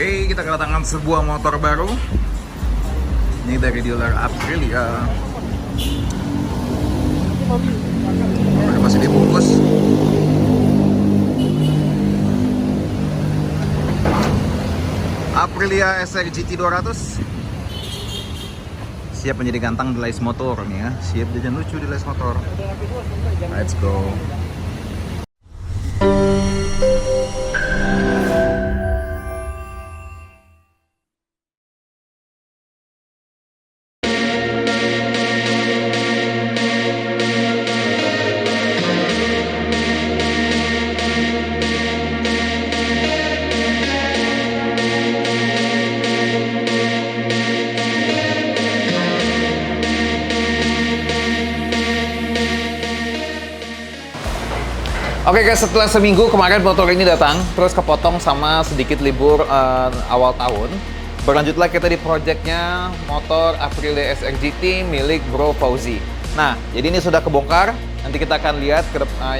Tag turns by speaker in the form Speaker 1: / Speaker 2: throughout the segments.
Speaker 1: Oke, kita kedatangan sebuah motor baru. Ini dari dealer Aprilia. Motor masih dibungkus. Aprilia SR GT 200. Siap menjadi ganteng di Les Motor nih ya. Siap jajan lucu di Les Motor. Let's go. Oke guys, setelah seminggu kemarin motor ini datang, terus kepotong sama sedikit libur awal tahun. Berlanjutlah kita di projectnya motor Aprilia SR GT milik Bro Fauzi. Nah, jadi ini sudah kebongkar. Nanti kita akan lihat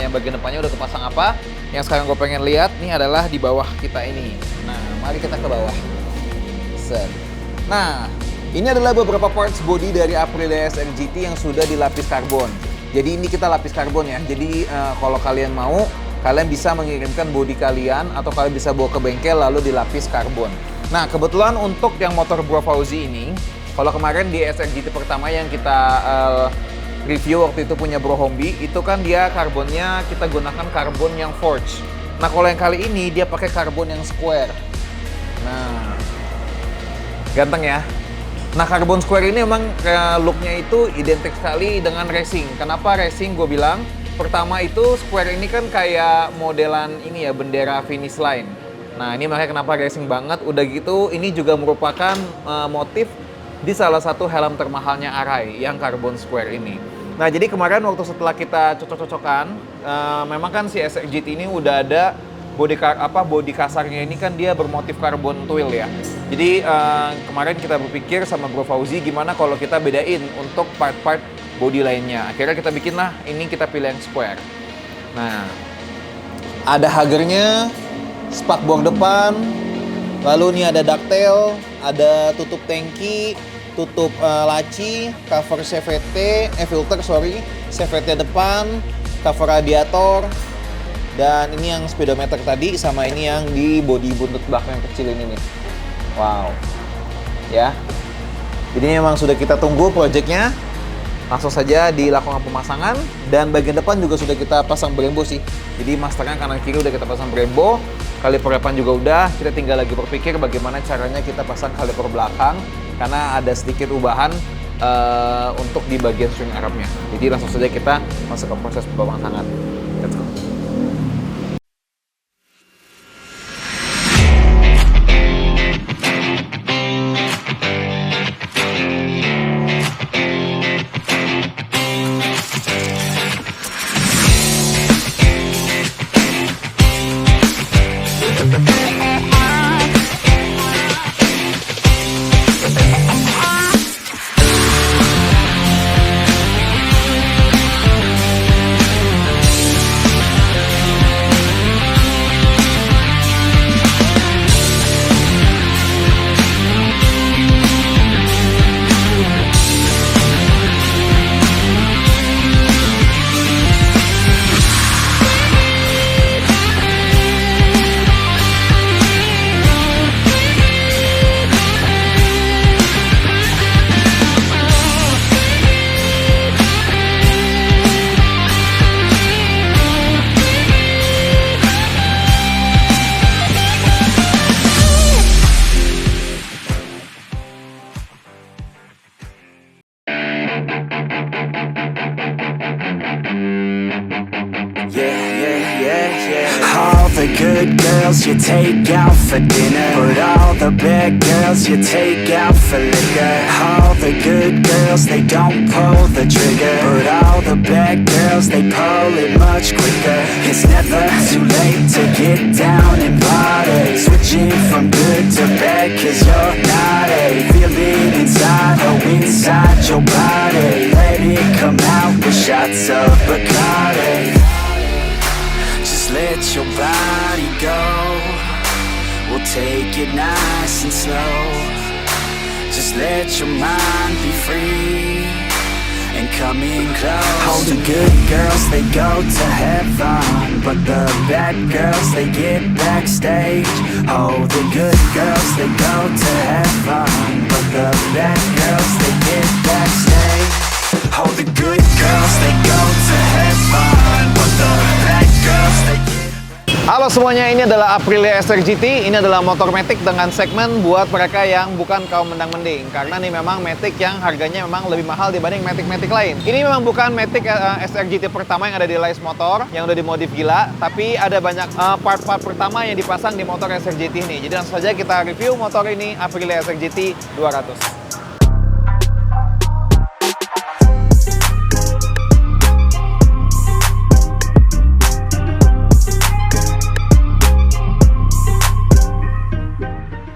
Speaker 1: yang bagian depannya udah kepasang apa. Yang sekarang gue pengen lihat nih adalah di bawah kita ini. Nah, mari kita ke bawah. Set. Nah, ini adalah beberapa parts body dari Aprilia SR GT yang sudah dilapis karbon. Jadi ini kita lapis karbon ya. Jadi kalau kalian mau, kalian bisa mengirimkan bodi kalian atau kalian bisa bawa ke bengkel lalu dilapis karbon. Nah, kebetulan untuk yang motor Bro Fauzi ini, kalau kemarin di SR GT pertama yang kita review waktu itu punya Bro Hombi, itu kan dia karbonnya kita gunakan karbon yang forged. Nah, kalau yang kali ini dia pakai karbon yang square. Nah, ganteng ya. Nah, Carbon Square ini emang looknya itu identik sekali dengan racing. Kenapa racing gue bilang? Pertama itu Square ini kan kayak modelan ini ya, bendera finish line. Nah, ini makanya kenapa racing banget. Udah gitu, ini juga merupakan motif di salah satu helm termahalnya Arai, yang Carbon Square ini. Nah, jadi kemarin waktu setelah kita cocok-cocokan, memang kan si SR GT ini udah ada bodi kasarnya ini kan dia bermotif karbon twill ya. Jadi kemarin kita berpikir sama Bro Fauzi gimana kalau kita bedain untuk part-part bodi lainnya. Akhirnya kita bikin lah, ini kita pilih yang square. Nah, ada hagernya, spakbor depan, lalu ini ada ducktail, ada tutup tangki, tutup laci, cover filter CVT depan, cover radiator. Dan ini yang speedometer tadi, sama ini yang di bodi buntut belakang yang kecil ini nih. Wow. Ya. Jadi memang sudah kita tunggu projectnya. Langsung saja dilakukan pemasangan. Dan bagian depan juga sudah kita pasang Brembo sih. Jadi masternya kanan kiri udah kita pasang Brembo. Kaliper depan juga udah. Kita tinggal lagi berpikir bagaimana caranya kita pasang kaliper belakang. Karena ada sedikit ubahan untuk di bagian swing armnya. Jadi langsung saja kita masuk ke proses pemasangan. Let's go.
Speaker 2: All the good girls you take out for dinner, but all the bad girls you take out for liquor. All the good girls, they don't pull the trigger, but all the bad girls, they pull it much quicker. It's never too late to get down and party, switching from good to bad, cause you're naughty. Feel it inside, oh inside your body. Let it come out with shots of Bacardi. Just let your body go. We'll take it nice and slow. Just let your mind be free and come in close. All the good girls, they go to heaven, but the bad girls, they get backstage. Oh, the good girls, they go to heaven, but the bad girls, they get backstage. Oh, the good girls, they go to heaven, but the bad girls, they get.
Speaker 1: Halo semuanya, ini adalah Aprilia SRGT. Ini adalah motor Matic dengan segmen buat mereka yang bukan kaum mendang-mending. Karena ini memang Matic yang harganya memang lebih mahal dibanding Matic-Matic lain. Ini memang bukan Matic SRGT pertama yang ada di Lais Motor, yang udah dimodif gila. Tapi ada banyak part-part pertama yang dipasang di motor SRGT ini. Jadi langsung saja kita review motor ini, Aprilia SRGT 200.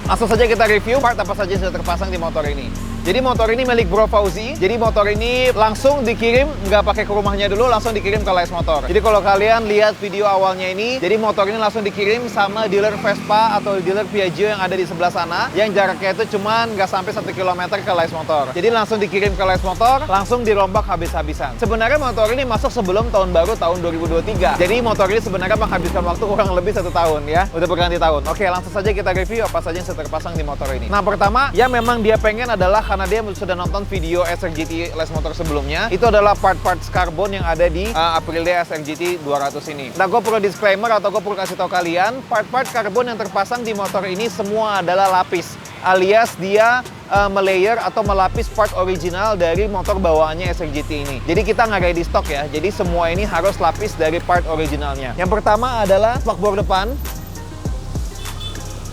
Speaker 1: Langsung saja kita review part apa saja yang sudah terpasang di motor ini. Jadi motor ini milik Bro Fauzi. Jadi motor ini langsung dikirim, nggak pakai ke rumahnya dulu, langsung dikirim ke Lais Motor. Jadi kalau kalian lihat video awalnya ini, jadi motor ini langsung dikirim sama dealer Vespa atau dealer Piaggio yang ada di sebelah sana, yang jaraknya itu cuman nggak sampai 1 km ke Lais Motor. Jadi langsung dikirim ke Lais Motor, langsung dirombak habis-habisan. Sebenarnya motor ini masuk sebelum tahun baru tahun 2023. Jadi motor ini sebenarnya menghabiskan waktu kurang lebih 1 tahun ya, udah berganti tahun. Oke, langsung saja kita review apa saja yang sudah terpasang di motor ini. Nah, pertama yang memang dia pengen adalah karena dia sudah nonton video SRGT Lais Motor sebelumnya, itu adalah part-part karbon yang ada di Aprilia SRGT 200 ini. Nah, gue perlu disclaimer atau gue perlu kasih tahu kalian, part-part karbon yang terpasang di motor ini semua adalah lapis, alias dia melayer atau melapis part original dari motor bawaannya SRGT ini. Jadi kita nggak ready stock ya, jadi semua ini harus lapis dari part originalnya. Yang pertama adalah spakbor depan.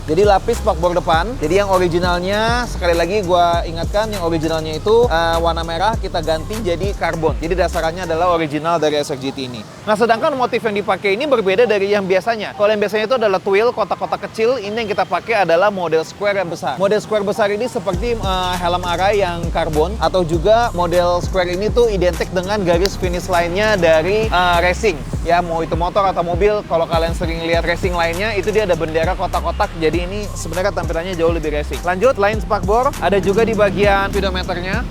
Speaker 1: Jadi lapis spakbor depan. Jadi yang originalnya, sekali lagi gue ingatkan, yang originalnya itu warna merah kita ganti jadi karbon. Jadi dasarnya adalah original dari SRGT ini. Nah, sedangkan motif yang dipakai ini berbeda dari yang biasanya. Kalau yang biasanya itu adalah twill, kotak-kotak kecil. Ini yang kita pakai adalah model square yang besar. Model square besar ini seperti helm arai yang karbon, atau juga model square ini tuh identik dengan garis finish lainnya dari racing. Ya, mau itu motor atau mobil, kalau kalian sering lihat racing lainnya, itu dia ada bendera kotak-kotak. Jadi ini sebenarnya tampilannya jauh lebih racing. Lanjut, lain spakbor, ada juga di bagian speedometernya.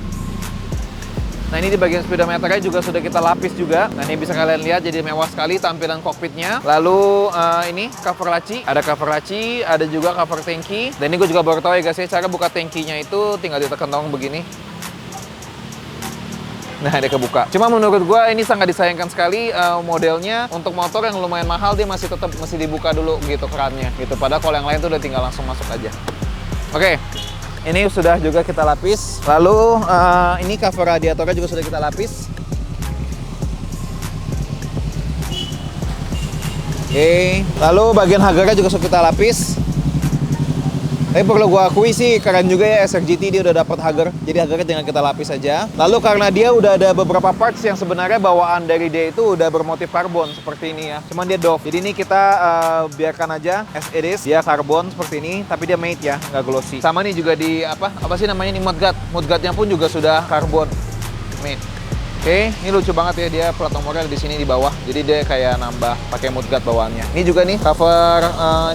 Speaker 1: Nah, ini di bagian speedometernya juga sudah kita lapis juga. Nah, ini bisa kalian lihat jadi mewah sekali tampilan kokpitnya. Lalu ini cover laci, ada cover laci, ada juga cover tangki. Dan ini gue juga baru tahu ya guys ya, cara buka tangkinya itu tinggal ditekan tong begini. Nah, dia kebuka. Cuma menurut gue ini sangat disayangkan sekali modelnya. Untuk motor yang lumayan mahal, dia masih tetap dibuka dulu gitu kerannya gitu. Padahal kalau yang lain tuh udah tinggal langsung masuk aja. Oke, ini sudah juga kita lapis. Lalu ini cover radiatornya juga sudah kita lapis. Oke, lalu bagian hagernya juga sudah kita lapis. Tapi perlu gue akui sih, keren juga ya SRGT, dia udah dapat hager. Jadi hagernya tinggal kita lapis aja. Lalu karena dia udah ada beberapa parts yang sebenarnya bawaan dari dia itu udah bermotif karbon seperti ini ya. Cuman dia doff. Jadi ini kita biarkan aja as it is. Dia karbon seperti ini, tapi dia matte ya, nggak glossy. Sama nih juga di apa sih namanya ini mudguard. Mudguardnya pun juga sudah karbon matte. Oke, ini lucu banget ya, dia plat nomornya di sini di bawah. Jadi dia kayak nambah pakai mudguard bawaannya. Ini juga nih cover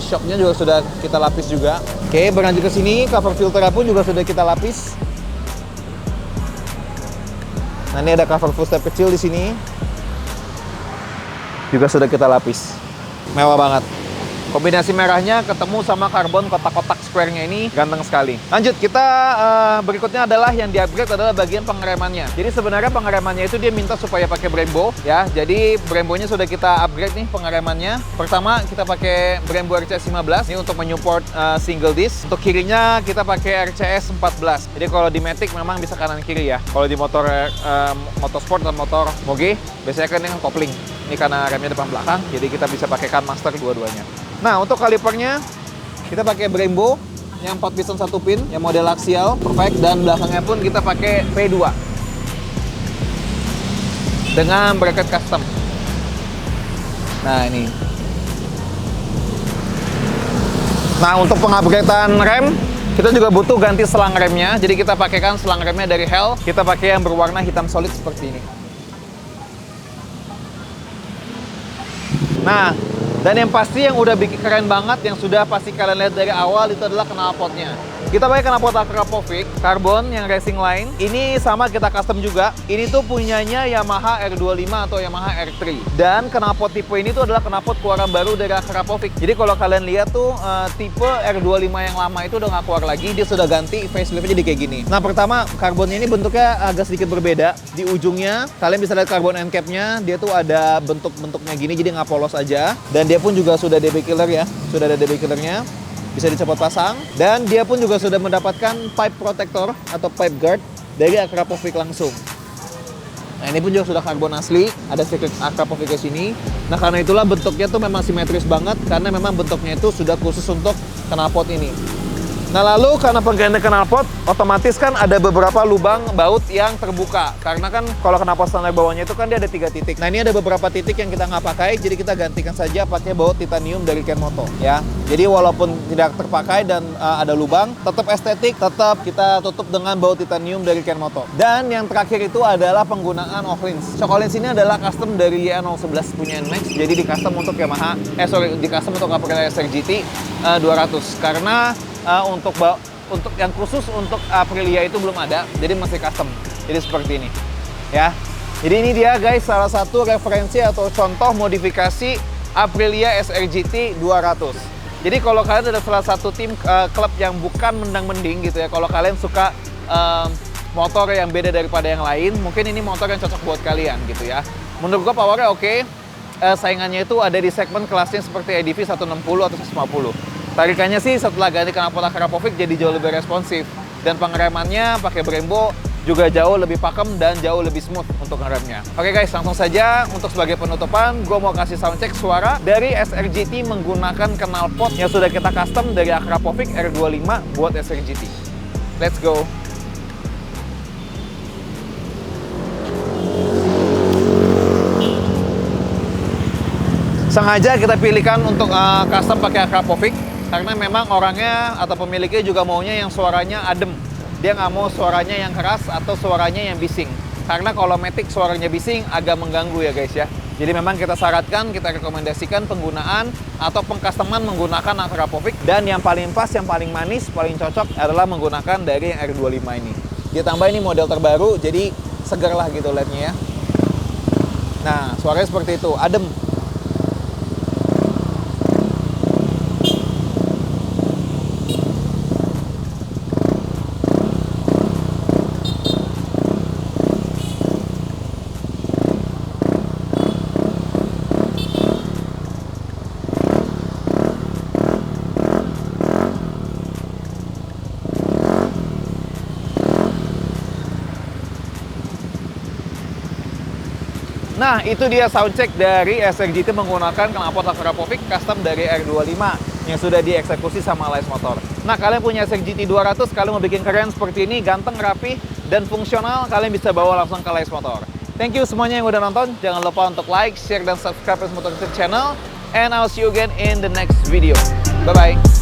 Speaker 1: shocknya juga sudah kita lapis juga. Oke, berlanjut ke sini, cover filternya pun juga sudah kita lapis. Nah, ini ada cover full step kecil di sini. Juga sudah kita lapis. Mewah banget. Kombinasi merahnya ketemu sama karbon kotak-kotak square-nya ini ganteng sekali. Lanjut, kita berikutnya adalah yang di-upgrade adalah bagian pengeremannya. Jadi sebenarnya pengeremannya itu dia minta supaya pakai Brembo ya. Jadi Brembonya sudah kita upgrade nih pengeremannya. Pertama kita pakai Brembo RCS 15 ini untuk menyupport single disc. Untuk kirinya kita pakai RCS 14. Jadi kalau di Matic memang bisa kanan kiri ya. Kalau di motor motorsport dan motor moge biasanya kan dengan kopling. Ini karena remnya depan belakang, jadi kita bisa pakai Kan Master dua-duanya. Nah, untuk kalipernya kita pakai Brembo yang 4 piston 1 pin, yang model axial, perfect, dan belakangnya pun kita pakai P2 dengan bracket custom. Nah, ini. Nah, untuk pengupgradean rem, kita juga butuh ganti selang remnya. Jadi kita pakaikan selang remnya dari Hell, kita pakai yang berwarna hitam solid seperti ini. Nah, Dan yang pasti yang udah bikin keren banget, yang sudah pasti kalian lihat dari awal, itu adalah knalpotnya. Kita pakai knalpot Akrapovic karbon yang racing line. Ini sama kita custom juga. Ini tuh punyanya Yamaha R25 atau Yamaha R3. Dan knalpot tipe ini tuh adalah knalpot keluaran baru dari Akrapovic. Jadi kalau kalian lihat tuh tipe R25 yang lama itu udah nggak keluar lagi, dia sudah ganti facelift jadi kayak gini. Nah, pertama karbonnya ini bentuknya agak sedikit berbeda. Di ujungnya kalian bisa lihat karbon end cap-nya, dia tuh ada bentuknya gini, jadi nggak polos aja. Dan dia pun juga sudah DB killer ya, sudah ada DB killernya. Bisa dicopot pasang, dan dia pun juga sudah mendapatkan pipe protector atau pipe guard dari Akrapovic langsung. Nah, ini pun juga sudah karbon asli, ada stiker Akrapovic di sini. Nah, karena itulah bentuknya tuh memang simetris banget, karena memang bentuknya itu sudah khusus untuk knalpot ini. Nah, lalu karena pengganti knalpot, otomatis kan ada beberapa lubang baut yang terbuka. Karena kan kalau knalpot standar bawahnya itu kan dia ada 3 titik. Nah, ini ada beberapa titik yang kita nggak pakai, jadi kita gantikan saja pakai baut titanium dari Kenmoto ya. Jadi walaupun tidak terpakai dan ada lubang, tetap estetik, tetap kita tutup dengan baut titanium dari Kenmoto. Dan yang terakhir itu adalah penggunaan Ocklins. Ocklins ini adalah custom dari YN011 punya NMAX, jadi di custom untuk Yamaha, di custom untuk Aprilia SRGT 200. Karena untuk yang khusus untuk Aprilia itu belum ada, jadi masih custom. Jadi seperti ini, ya. Jadi ini dia guys, salah satu referensi atau contoh modifikasi Aprilia SRGT 200. Jadi kalau kalian ada salah satu tim klub yang bukan mendang-mending gitu ya, kalau kalian suka motor yang beda daripada yang lain, mungkin ini motor yang cocok buat kalian gitu ya. Menurut gua powernya oke. Saingannya itu ada di segmen kelasnya seperti EDV 160 atau 150. Tarikannya sih setelah ganti knalpot Akrapovic jadi jauh lebih responsif. Dan pengeremannya pakai Brembo juga jauh lebih pakem dan jauh lebih smooth untuk ngeremnya. Oke guys, langsung saja untuk sebagai penutupan, gue mau kasih soundcheck suara dari SRGT menggunakan knalpot yang sudah kita custom dari Akrapovic R25 buat SRGT. Let's go! Sengaja kita pilihkan untuk custom pakai Akrapovic karena memang orangnya atau pemiliknya juga maunya yang suaranya adem. Dia nggak mau suaranya yang keras atau suaranya yang bising. Karena kalau Matic suaranya bising agak mengganggu ya guys ya. Jadi memang kita syaratkan, kita rekomendasikan penggunaan atau pengcustoman menggunakan Akrapovic. Dan yang paling pas, yang paling manis, paling cocok adalah menggunakan dari yang R25 ini. Ditambah ini model terbaru, jadi seger lah gitu LED-nya ya. Nah, suaranya seperti itu, adem. Nah, itu dia soundcheck dari SRGT menggunakan knalpot Akrapovic custom dari R25 yang sudah dieksekusi sama Lais Motor. Nah, kalian punya SRGT 200, kalian mau bikin keren seperti ini, ganteng, rapi, dan fungsional, kalian bisa bawa langsung ke Lais Motor. Thank you semuanya yang udah nonton. Jangan lupa untuk like, share, dan subscribe Lais Motor YouTube channel. And I'll see you again in the next video. Bye-bye.